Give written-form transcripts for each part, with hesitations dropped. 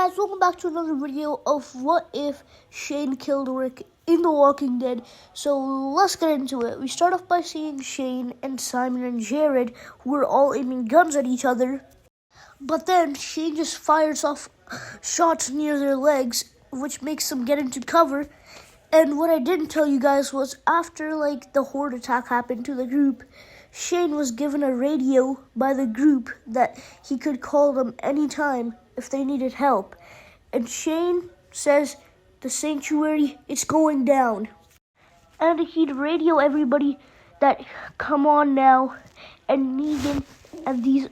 guys, welcome back to another video of what if Shane killed Rick in The Walking Dead. So let's get into it. We start off by seeing Shane and Simon and Jared, who are all aiming guns at each other. But then Shane just fires off shots near their legs, which makes them get into cover. And what I didn't tell you guys was after the horde attack happened to the group, Shane was given a radio by the group that he could call them anytime if they needed help. And Shane says, the sanctuary, it's going down. And he'd radio everybody that, come on now, and Negan and these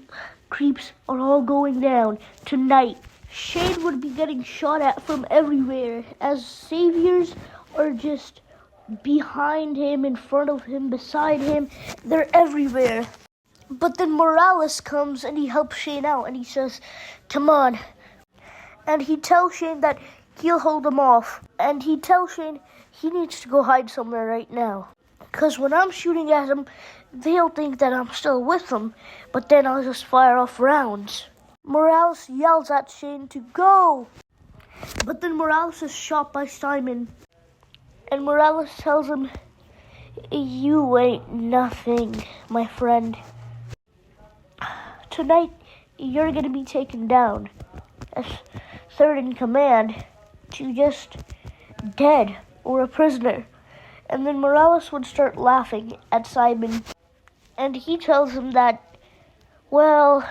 creeps are all going down tonight. Shane would be getting shot at from everywhere as saviors are just behind him, in front of him, beside him. They're everywhere. But then Morales comes and he helps Shane out and he says, come on. And he tells Shane that he'll hold him off. And he tells Shane he needs to go hide somewhere right now. Because when I'm shooting at him, they'll think that I'm still with them. But then I'll just fire off rounds. Morales yells at Shane to go. But then Morales is shot by Simon. And Morales tells him, you ain't nothing, my friend. Tonight, you're going to be taken down as third in command to just dead or a prisoner. And then Morales would start laughing at Simon. And he tells him that, well,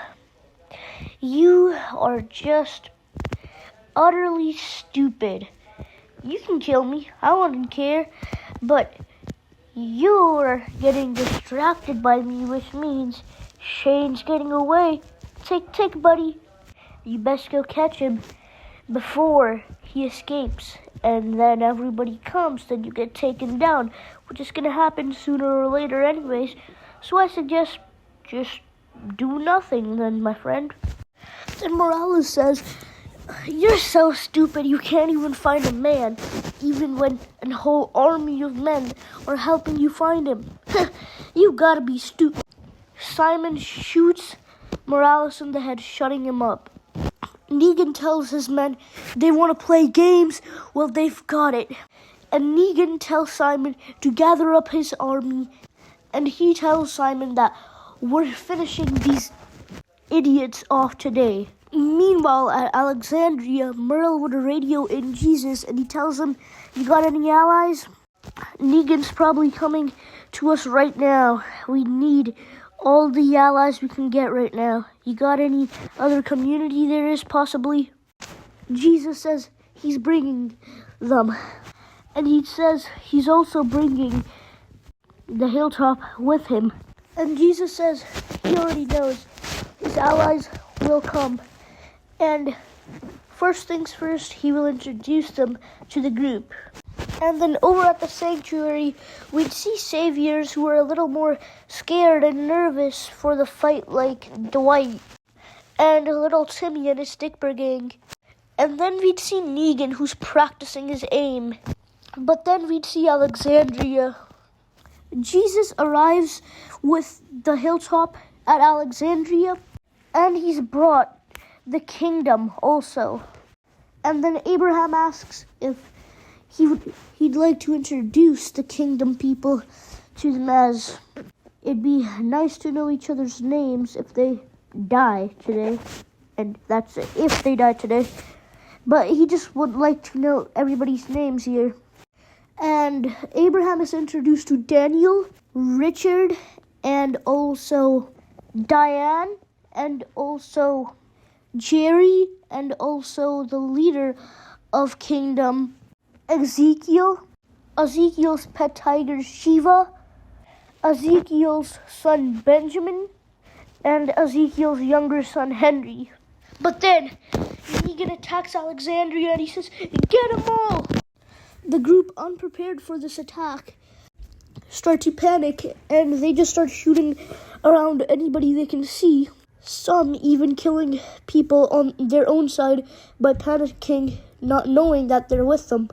you are just utterly stupid. You can kill me, I wouldn't care, but you're getting distracted by me, which means Shane's getting away. Tick, buddy. You best go catch him before he escapes. And then everybody comes, then you get taken down, which is going to happen sooner or later anyways. So I suggest just do nothing then, my friend. Then Morales says, you're so stupid you can't even find a man, even when a whole army of men are helping you find him. You gotta be stupid. Simon shoots Morales in the head, shutting him up. Negan tells his men they want to play games. Well, they've got it. And Negan tells Simon to gather up his army. And he tells Simon that we're finishing these idiots off today. Meanwhile, at Alexandria, Merle would radio in Jesus, and he tells him, you got any allies? Negan's probably coming to us right now. We need all the allies we can get right now. You got any other community there is, possibly? Jesus says he's bringing them. And he says he's also bringing the hilltop with him. And Jesus says he already knows his allies will come. And first things first, he will introduce them to the group. And then over at the sanctuary, we'd see saviors who are a little more scared and nervous for the fight, like Dwight and little Timmy and his Stickber gang. And then we'd see Negan, who's practicing his aim. But then we'd see Alexandria. Jesus arrives with the hilltop at Alexandria, and he's brought the kingdom also. And then Abraham asks if he'd like to introduce the kingdom people to them, as it'd be nice to know each other's names if they die today. And that's it, if they die today. But he just would like to know everybody's names here. And Abraham is introduced to Daniel, Richard, and also Diane, and also Jerry, and also the leader of Kingdom, Ezekiel, Ezekiel's pet tiger, Shiva, Ezekiel's son, Benjamin, and Ezekiel's younger son, Henry. But then, Negan attacks Alexandria and he says, get them all! The group, unprepared for this attack, start to panic, and they just start shooting around anybody they can see. Some even killing people on their own side by panicking, not knowing that they're with them.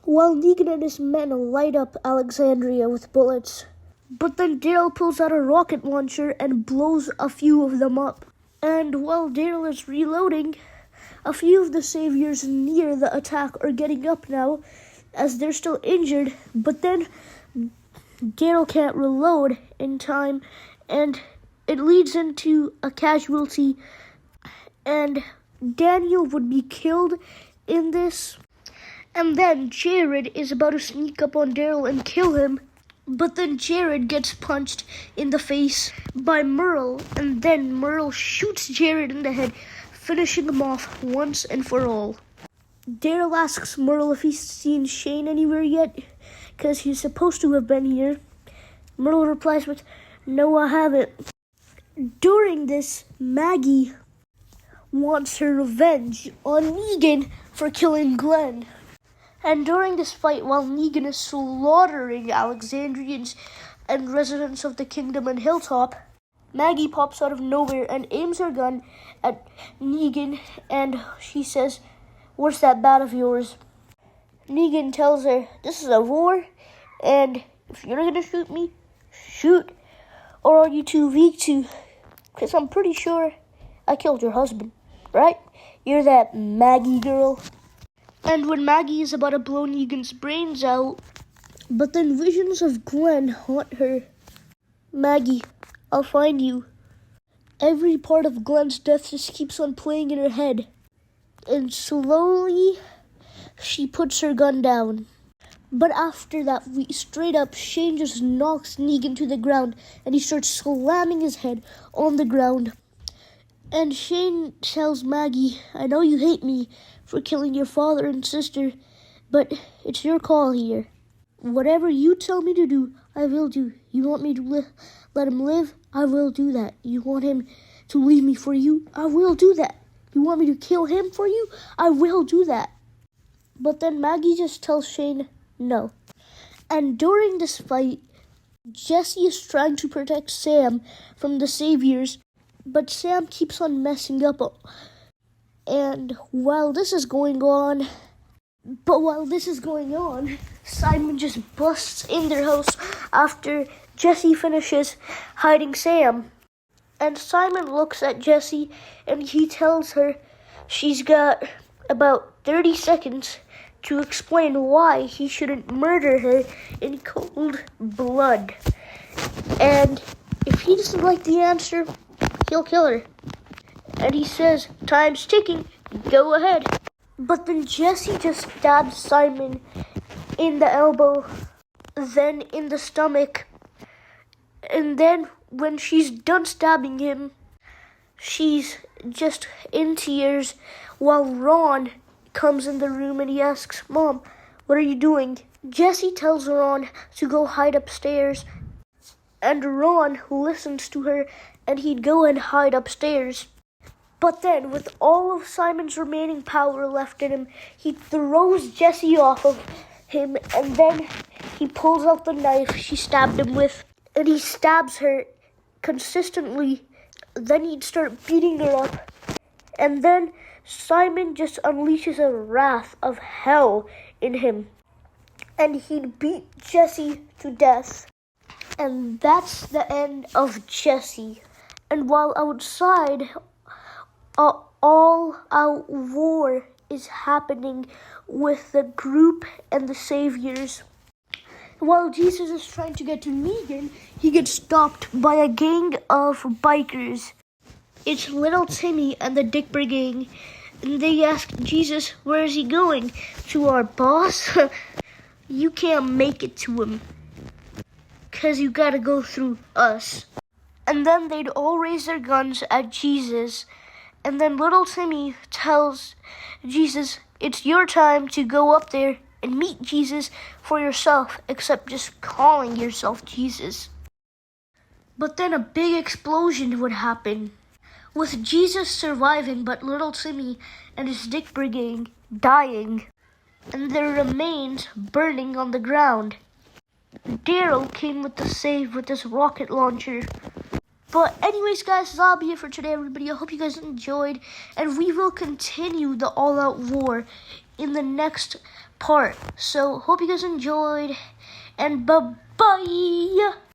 While Negan and his men light up Alexandria with bullets. But then Daryl pulls out a rocket launcher and blows a few of them up. And while Daryl is reloading, A few of the saviors near the attack are getting up now as they're still injured, but then Daryl can't reload in time, and it leads into a casualty, and Daniel would be killed in this. And then Jared is about to sneak up on Daryl and kill him, but then Jared gets punched in the face by Merle, and then Merle shoots Jared in the head, finishing him off once and for all. Daryl asks Merle if he's seen Shane anywhere yet, because he's supposed to have been here. Merle replies with, "No, I haven't." During this, Maggie wants her revenge on Negan for killing Glenn. And during this fight, while Negan is slaughtering Alexandrians and residents of the Kingdom and Hilltop, Maggie pops out of nowhere and aims her gun at Negan, and she says, "What's that bat of yours?" Negan tells her, "This is a war, and if you're gonna shoot me, shoot. Or are you too weak to? Because I'm pretty sure I killed your husband, right? You're that Maggie girl." And when Maggie is about to blow Negan's brains out, but then visions of Glenn haunt her. "Maggie, I'll find you." Every part of Glenn's death just keeps on playing in her head. And slowly, she puts her gun down. But after that, straight up, Shane just knocks Negan to the ground, and he starts slamming his head on the ground. And Shane tells Maggie, "I know you hate me for killing your father and sister, but it's your call here. Whatever you tell me to do, I will do. You want me to let him live? I will do that. You want him to leave me for you? I will do that. You want me to kill him for you? I will do that." But then Maggie just tells Shane no. And during this fight, Jesse is trying to protect Sam from the saviors, but Sam keeps on messing up. And while this is going on, Simon just busts in their house after Jesse finishes hiding Sam. And Simon looks at Jesse and he tells her she's got about 30 seconds to explain why he shouldn't murder her in cold blood. And if he doesn't like the answer, he'll kill her. And he says, "Time's ticking, go ahead." But then Jesse just stabs Simon in the elbow, then in the stomach. And then when she's done stabbing him, she's just in tears while Ron comes in the room and he asks, "Mom, what are you doing?" Jesse tells Ron to go hide upstairs, and Ron listens to her and he'd go and hide upstairs. But then, with all of Simon's remaining power left in him, he throws Jesse off of him, and then he pulls out the knife she stabbed him with, and he stabs her consistently. Then he'd start beating her up, and then Simon just unleashes a wrath of hell in him, and he'd beat Jesse to death. And that's the end of Jesse. And while outside, all-out war is happening with the group and the saviors. While Jesus is trying to get to Negan, he gets stopped by a gang of bikers. It's Little Timmy and the Dickburg gang, and they ask Jesus, "Where is he going? To our boss?" "You can't make it to him, 'cause you gotta go through us." And then they'd all raise their guns at Jesus. And then Little Timmy tells Jesus, "It's your time to go up there and meet Jesus for yourself, except just calling yourself Jesus." But then a big explosion would happen, with Jesus surviving but Little Timmy and his Dickburg gang dying, and their remains burning on the ground. Daryl came with the save with his rocket launcher. But anyways, guys, that'll be it for today, everybody. I hope you guys enjoyed, and we will continue the all-out war in the next part. So, hope you guys enjoyed, and bye-bye!